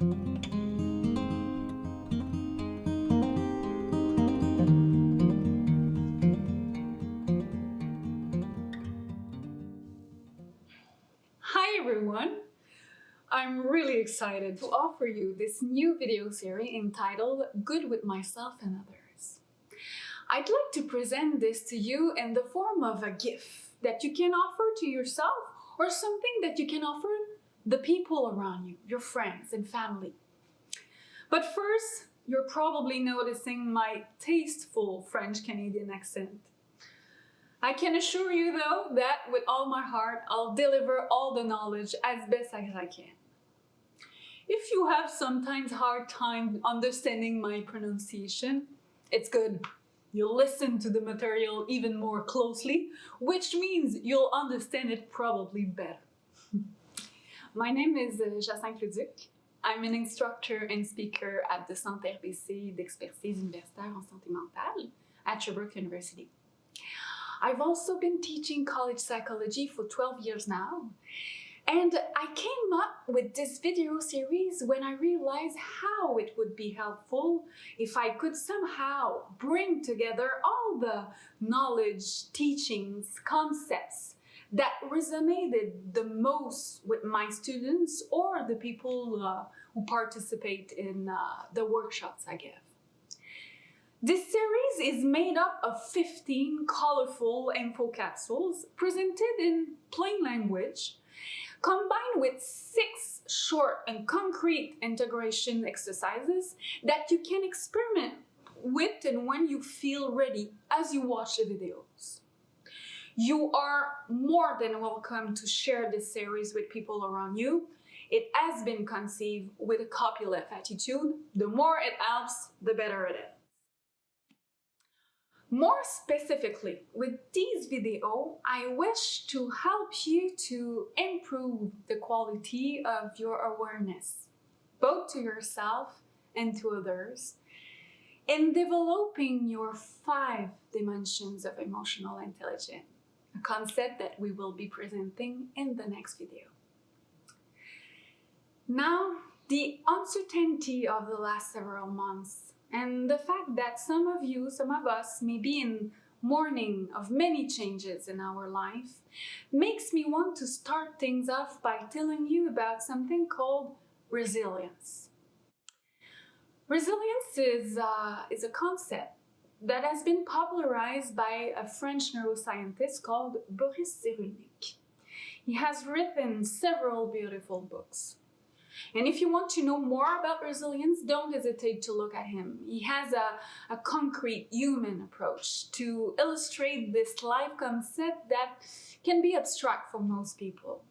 Hi everyone! I'm really excited to offer you this new video series entitled Good with Myself and Others. I'd like to present this to you in the form of a gift that you can offer to yourself or something that you can offer the people around you, your friends and family. But first, you're probably noticing my tasteful French-Canadian accent. I can assure you though that with all my heart, I'll deliver all the knowledge as best as I can. If you have sometimes hard time understanding my pronunciation, it's good. You'll listen to the material even more closely, which means you'll understand it probably better. My name is Jacinthe Leduc. I'm an instructor and speaker at the Centre RBC d'expertise universitaire en santé mentale at Cheeseburger University. I've also been teaching college psychology for 12 years now, and I came up with this video series when I realized how it would be helpful if I could somehow bring together all the knowledge, teachings, concepts that resonated the most with my students or the people who participate in the workshops I give. This series is made up of 15 colorful info capsules presented in plain language, combined with 6 short and concrete integration exercises that you can experiment with and when you feel ready as you watch the videos. You are more than welcome to share this series with people around you. It has been conceived with a copyleft attitude. The more it helps, the better it is. More specifically, with this video, I wish to help you to improve the quality of your awareness, both to yourself and to others, in developing your 5 dimensions of emotional intelligence, a concept that we will be presenting in the next video. Now, the uncertainty of the last several months and the fact that some of us may be in mourning of many changes in our life makes me want to start things off by telling you about something called resilience. Resilience is a concept that has been popularized by a French neuroscientist called Boris Cyrulnik. He has written several beautiful books. And if you want to know more about resilience, don't hesitate to look at him. He has a concrete human approach to illustrate this life concept that can be abstract for most people.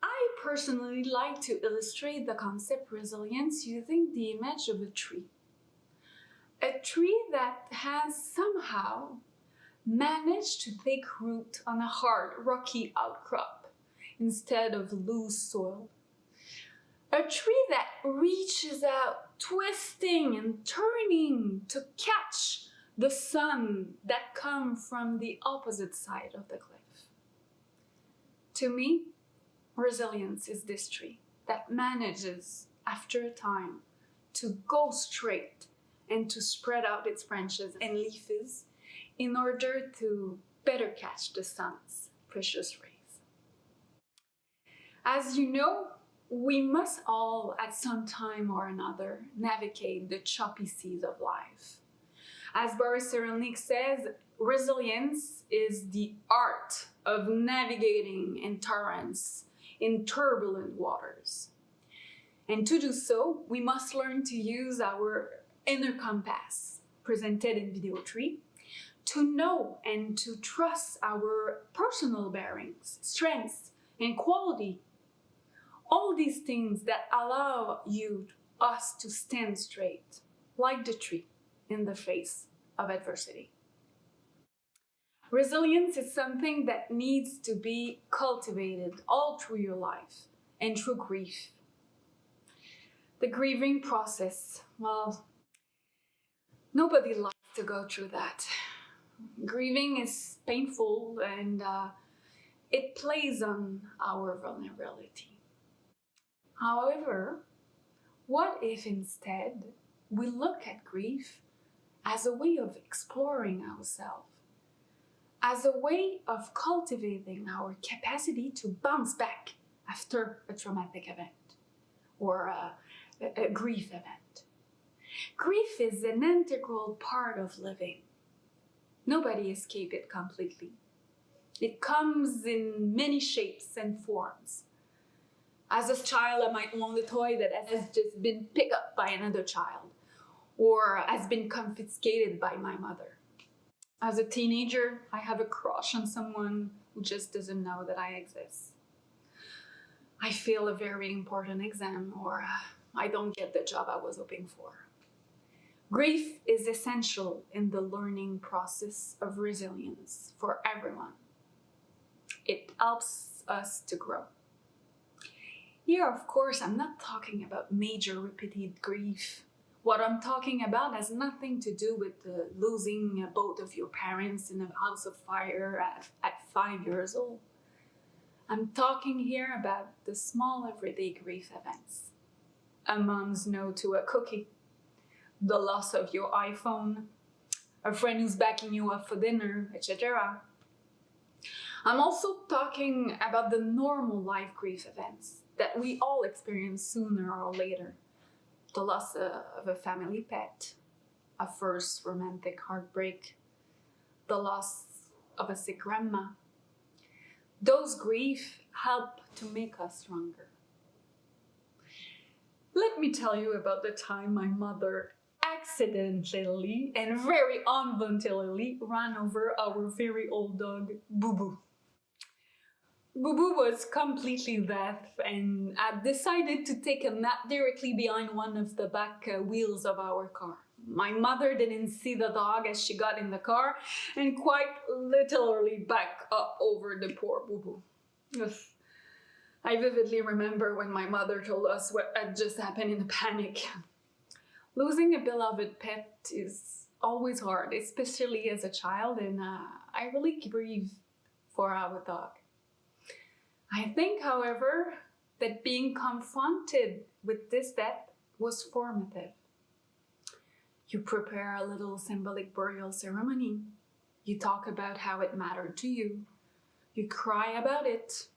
I personally like to illustrate the concept resilience using the image of a tree. A tree that has somehow managed to take root on a hard, rocky outcrop instead of loose soil. A tree that reaches out, twisting and turning to catch the sun that comes from the opposite side of the cliff. To me, resilience is this tree that manages, after a time, to go straight and to spread out its branches and leaves in order to better catch the sun's precious rays. As you know, we must all, at some time or another, navigate the choppy seas of life. As Boris Cyrulnik says, resilience is the art of navigating in torrents, in turbulent waters. And to do so, we must learn to use our inner compass, presented in video 3, to know and to trust our personal bearings, strengths, and quality. All these things that allow us to stand straight, like the tree, in the face of adversity. Resilience is something that needs to be cultivated all through your life and through grief. The grieving process, well, nobody likes to go through that. Grieving is painful and it plays on our vulnerability. However, what if instead we look at grief as a way of exploring ourselves, as a way of cultivating our capacity to bounce back after a traumatic event or a grief event? Grief is an integral part of living. Nobody escapes it completely. It comes in many shapes and forms. As a child, I might want a toy that has just been picked up by another child or has been confiscated by my mother. As a teenager, I have a crush on someone who just doesn't know that I exist. I fail a very important exam, or I don't get the job I was hoping for. Grief is essential in the learning process of resilience for everyone. It helps us to grow. Here, of course, I'm not talking about major repeated grief. What I'm talking about has nothing to do with losing both of your parents in a house of fire at 5 years old. I'm talking here about the small everyday grief events. A mom's no to a cookie, the loss of your iPhone, a friend who's backing you up for dinner, etc. I'm also talking about the normal life grief events that we all experience sooner or later. The loss of a family pet, a first romantic heartbreak, the loss of a sick grandma. Those griefs help to make us stronger. Let me tell you about the time my mother accidentally and very involuntarily ran over our very old dog, Boo Boo. Boo Boo was completely deaf and had decided to take a nap directly behind one of the back wheels of our car. My mother didn't see the dog as she got in the car and quite literally backed up over the poor Boo Boo. Yes. I vividly remember when my mother told us what had just happened in a panic. Losing a beloved pet is always hard, especially as a child, and I really grieve for our dog. I think, however, that being confronted with this death was formative. You prepare a little symbolic burial ceremony. You talk about how it mattered to you. You cry about it.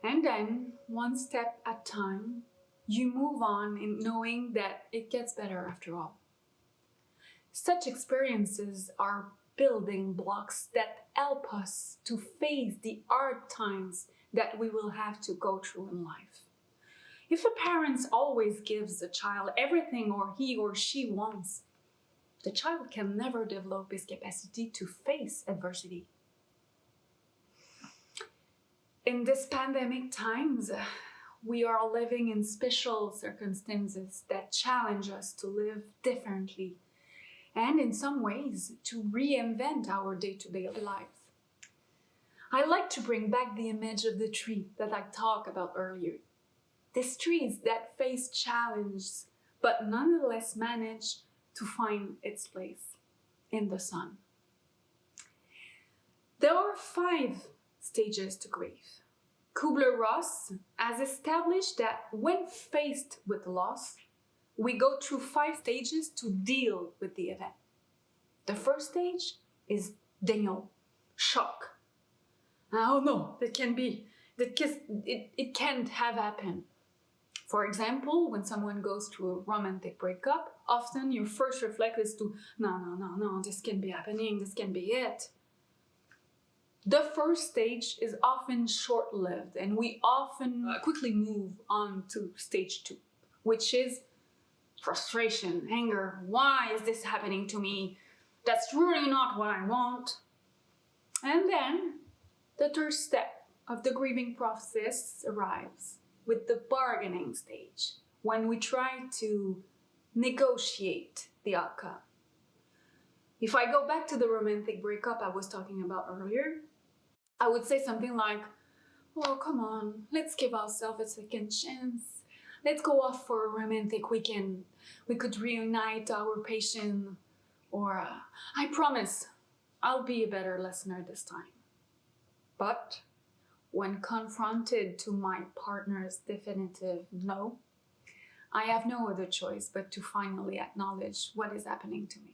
And then, one step at a time, you move on in knowing that it gets better after all. Such experiences are building blocks that help us to face the hard times that we will have to go through in life. If a parent always gives a child everything or he or she wants, the child can never develop his capacity to face adversity. In this pandemic times, we are living in special circumstances that challenge us to live differently and in some ways to reinvent our day-to-day life. I like to bring back the image of the tree that I talked about earlier. These trees that face challenges but nonetheless manage to find its place in the sun. There are 5 stages to grief. Kubler-Ross has established that when faced with loss, we go through 5 stages to deal with the event. The first stage is denial, shock. Oh no, it can't have happened. For example, when someone goes through a romantic breakup, often your first reflex is to, no, this can't be happening, this can't be it. The first stage is often short-lived and we often quickly move on to stage 2, which is frustration, anger. Why is this happening to me? That's really not what I want. And then the third step of the grieving process arrives with the bargaining stage, when we try to negotiate the outcome. If I go back to the romantic breakup I was talking about earlier, I would say something like, oh, come on, let's give ourselves a second chance. Let's go off for a romantic weekend. We could reunite our passion. Or, I promise, I'll be a better listener this time. But when confronted to my partner's definitive no, I have no other choice but to finally acknowledge what is happening to me.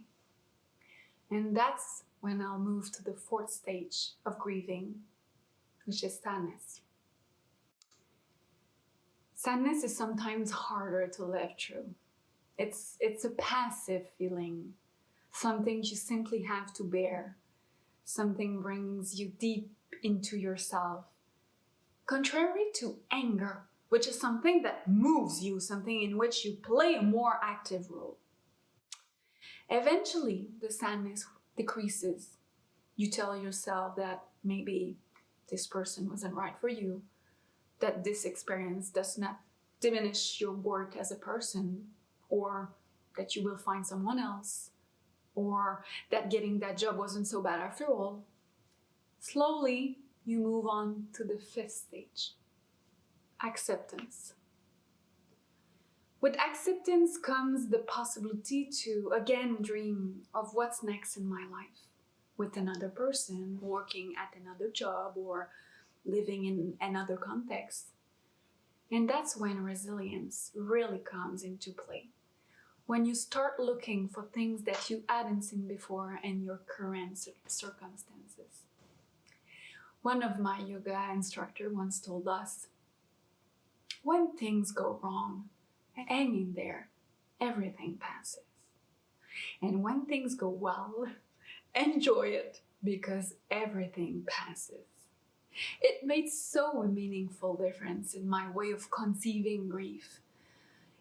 And that's when I'll move to the fourth stage of grieving, which is sadness. Sadness is sometimes harder to live through. It's a passive feeling, something you simply have to bear. Something brings you deep into yourself. Contrary to anger, which is something that moves you, something in which you play a more active role. Eventually, the sadness decreases. You tell yourself that maybe this person wasn't right for you, that this experience does not diminish your worth as a person, or that you will find someone else, or that getting that job wasn't so bad after all. Slowly, you move on to the fifth stage, acceptance. With acceptance comes the possibility to again dream of what's next in my life, with another person, working at another job, or living in another context. And that's when resilience really comes into play. When you start looking for things that you hadn't seen before in your current circumstances. One of my yoga instructors once told us, when things go wrong, hang in there, everything passes. And when things go well, enjoy it, because everything passes. It made so a meaningful difference in my way of conceiving grief.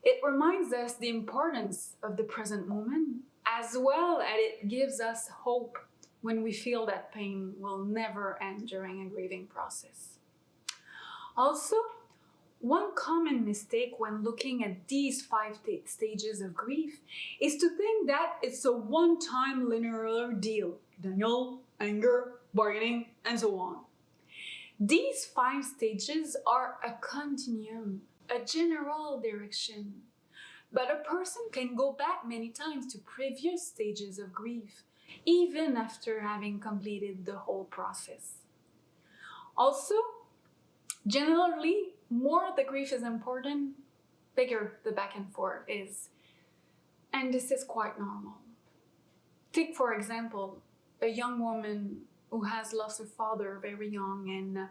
It reminds us the importance of the present moment, as well as it gives us hope when we feel that pain will never end during a grieving process. Also, one common mistake when looking at these 5 stages of grief is to think that it's a one-time linear deal. Denial, anger, bargaining, and so on. These 5 stages are a continuum, a general direction. But a person can go back many times to previous stages of grief, even after having completed the whole process. Also, generally, more the grief is important, bigger the back and forth is. And this is quite normal. Take, for example, a young woman who has lost her father very young and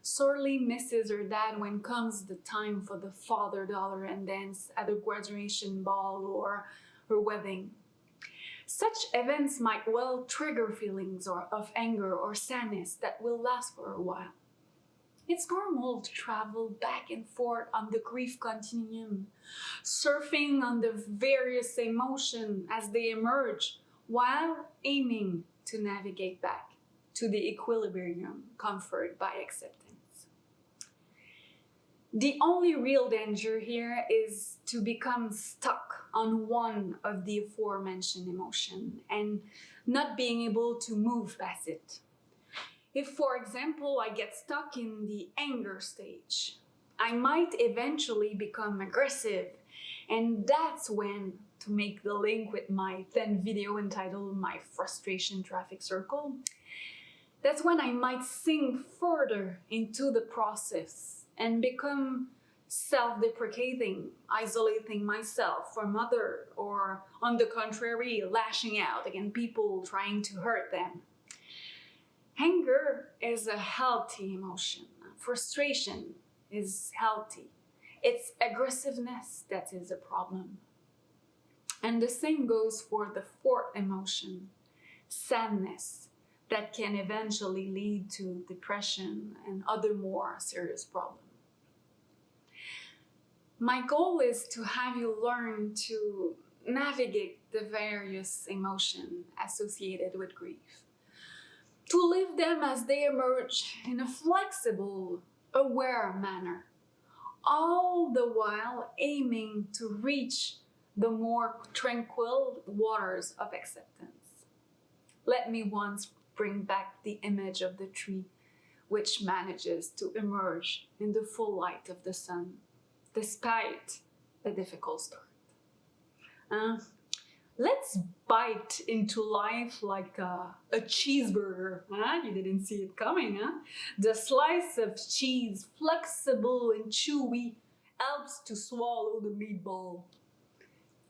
sorely misses her dad when comes the time for the father-daughter and dance at a graduation ball or her wedding. Such events might well trigger feelings of anger or sadness that will last for a while. It's normal to travel back and forth on the grief continuum, surfing on the various emotions as they emerge, while aiming to navigate back to the equilibrium conferred by acceptance. The only real danger here is to become stuck on one of the aforementioned emotions and not being able to move past it. If, for example, I get stuck in the anger stage, I might eventually become aggressive, and that's when, to make the link with my 10th video entitled My Frustration Traffic Circle, that's when I might sink further into the process and become self-deprecating, isolating myself from others, or on the contrary, lashing out against people trying to hurt them. Anger is a healthy emotion. Frustration is healthy. It's aggressiveness that is a problem. And the same goes for the 4th emotion, sadness, that can eventually lead to depression and other more serious problems. My goal is to have you learn to navigate the various emotions associated with grief, to live them as they emerge in a flexible, aware manner, all the while aiming to reach the more tranquil waters of acceptance. Let me once bring back the image of the tree which manages to emerge in the full light of the sun, despite a difficult start. Let's bite into life like a cheeseburger. Huh? You didn't see it coming, huh? The slice of cheese, flexible and chewy, helps to swallow the meatball.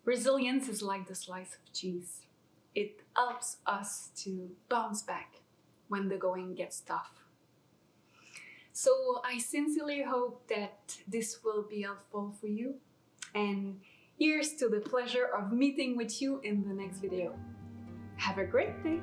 Resilience is like the slice of cheese. It helps us to bounce back when the going gets tough. So I sincerely hope that this will be helpful for you, and here's to the pleasure of meeting with you in the next video. Have a great day!